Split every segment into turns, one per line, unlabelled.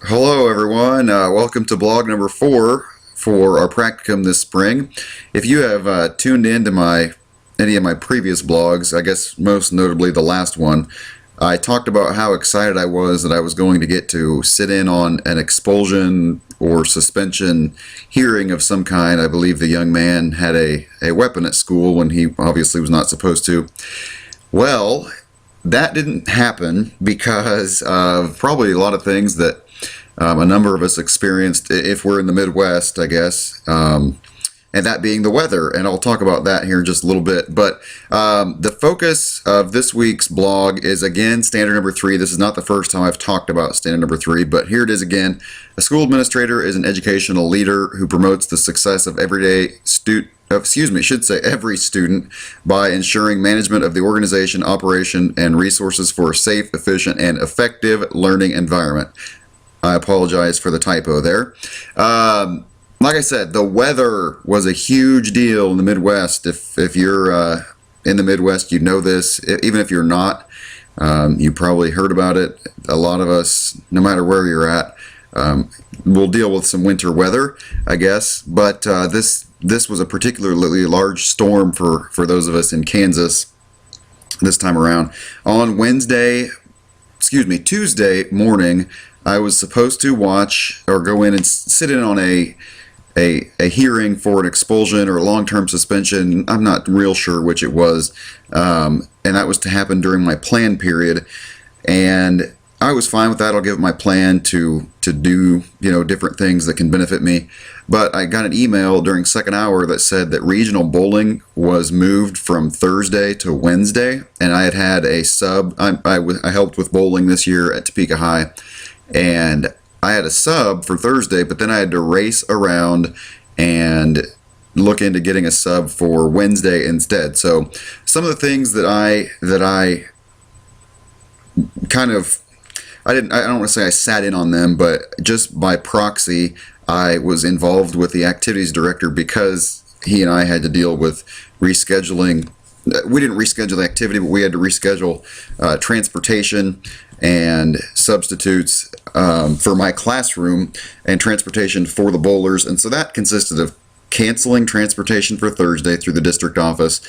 Hello, everyone. Welcome to blog number 4 for our practicum this spring. If you have tuned in to any of my previous blogs, I guess most notably the last one, I talked about how excited I was that I was going to get to sit in on an expulsion or suspension hearing of some kind. I believe the young man had a weapon at school when he obviously was not supposed to. Well, that didn't happen because of probably a lot of things that a number of us experienced if we're in the Midwest, I guess, and that being the weather. And I'll talk about that here in just a little bit. But the focus of this week's blog is, again, standard number 3. This is not the first time I've talked about standard number 3, but here it is again. A school administrator is an educational leader who promotes the success of every student by ensuring management of the organization, operation, and resources for a safe, efficient, and effective learning environment. I apologize for the typo there. Like I said, the weather was a huge deal in the Midwest. If you're in the Midwest, you know this. Even if you're not, you probably heard about it. A lot of us, no matter where you're at, will deal with some winter weather, I guess. But this was a particularly large storm for those of us in Kansas this time around. On Tuesday morning, I was supposed to watch or go in and sit in on a hearing for an expulsion or a long-term suspension. I'm not real sure which it was, and that was to happen during my plan period. And I was fine with that. I'll give it my plan to do different things that can benefit me. But I got an email during second hour that said that regional bowling was moved from Thursday to Wednesday, and I had a sub. I helped with bowling this year at Topeka High. And I had a sub for Thursday, but then I had to race around and look into getting a sub for Wednesday instead. So some of the things that I kind of, I don't want to say I sat in on them, but just by proxy, I was involved with the activities director because he and I had to deal with rescheduling. We didn't reschedule the activity, but we had to reschedule transportation and substitutes for my classroom and transportation for the bowlers. And so that consisted of canceling transportation for Thursday through the district office,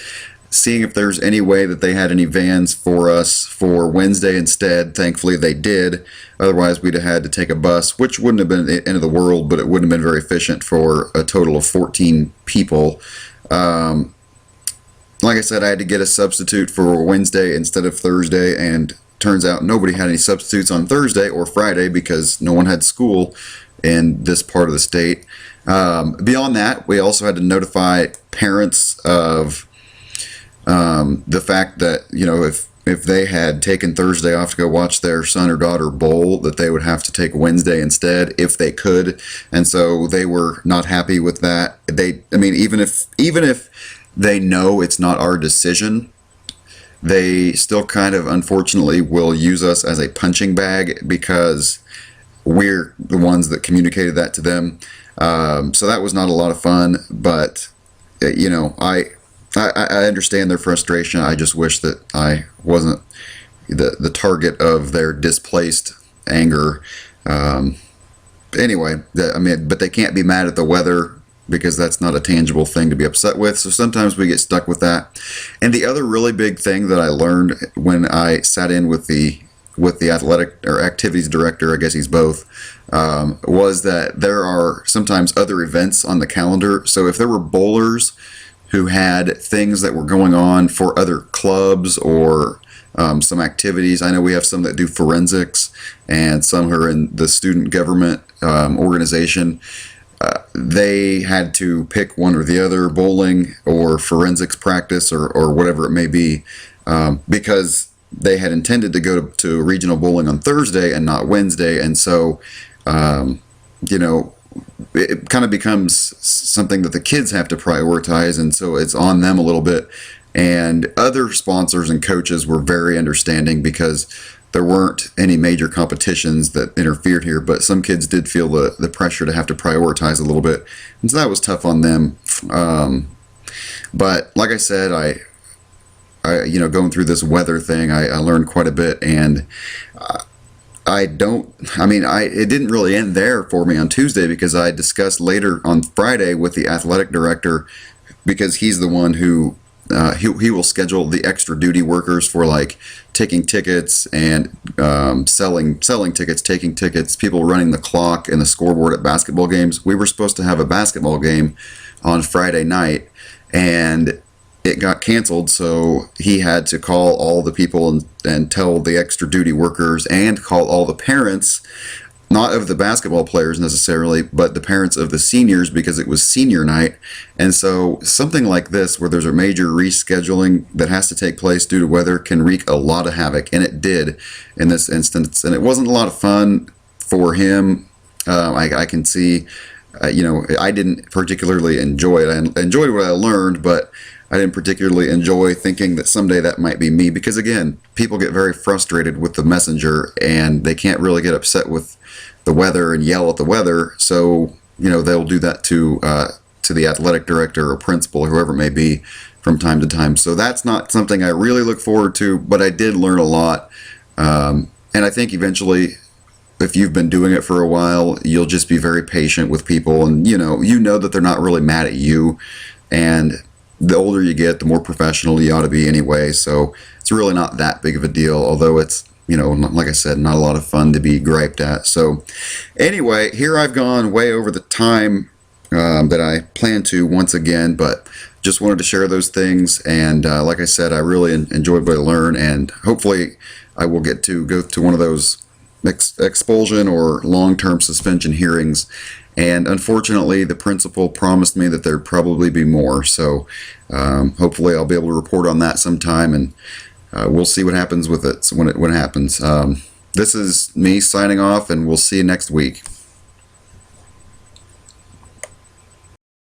seeing if there's any way that they had any vans for us for Wednesday instead. Thankfully they did. Otherwise we'd have had to take a bus, which wouldn't have been the end of the world, but it wouldn't have been very efficient for a total of 14 people. Like I said, I had to get a substitute for Wednesday instead of Thursday, and turns out nobody had any substitutes on Thursday or Friday because no one had school in this part of the state. Beyond that, we also had to notify parents of the fact that, if they had taken Thursday off to go watch their son or daughter bowl, that they would have to take Wednesday instead if they could. And so they were not happy with that. Even if they know it's not our decision, they still kind of unfortunately will use us as a punching bag because we're the ones that communicated that to them. So that was not a lot of fun, but I understand their frustration. I just wish that I wasn't the target of their displaced anger. Anyway, but they can't be mad at the weather, because that's not a tangible thing to be upset with. So sometimes we get stuck with that. And the other really big thing that I learned when I sat in with the athletic or activities director, I guess he's both, was that there are sometimes other events on the calendar. So if there were bowlers who had things that were going on for other clubs or some activities, I know we have some that do forensics and some who are in the student government organization. They had to pick one or the other, bowling or forensics practice or whatever it may be, because they had intended to go to regional bowling on Thursday and not Wednesday. And so, it kind of becomes something that the kids have to prioritize. And so it's on them a little bit. And other sponsors and coaches were very understanding because there weren't any major competitions that interfered here, but some kids did feel the pressure to have to prioritize a little bit, and so that was tough on them. But like I said, I going through this weather thing, I learned quite a bit, and I don't. I mean, it didn't really end there for me on Tuesday because I discussed later on Friday with the athletic director because he's the one who he will schedule the extra duty workers for like taking tickets and selling tickets, taking tickets, people running the clock and the scoreboard at basketball games. We were supposed to have a basketball game on Friday night, and it got canceled, so he had to call all the people and tell the extra duty workers and call all the parents, not of the basketball players necessarily, but the parents of the seniors because it was senior night. And so something like this, where there's a major rescheduling that has to take place due to weather, can wreak a lot of havoc, and it did in this instance. And it wasn't a lot of fun for him. I can see, I didn't particularly enjoy it. I enjoyed what I learned, but I didn't particularly enjoy thinking that someday that might be me because, again, people get very frustrated with the messenger and they can't really get upset with the weather and yell at the weather. So, they'll do that to the athletic director or principal or whoever it may be from time to time. So that's not something I really look forward to, but I did learn a lot. And I think eventually, if you've been doing it for a while, you'll just be very patient with people, and you know that they're not really mad at you. And the older you get, the more professional you ought to be anyway. So it's really not that big of a deal, although it's, like I said, not a lot of fun to be griped at. So anyway, here I've gone way over the time that I planned to once again, but just wanted to share those things. And like I said, I really enjoyed what I learned, and hopefully I will get to go to one of those expulsion or long-term suspension hearings. And unfortunately, the principal promised me that there'd probably be more. So hopefully I'll be able to report on that sometime, and we'll see what happens with it when it happens. This is me signing off, and we'll see you next week.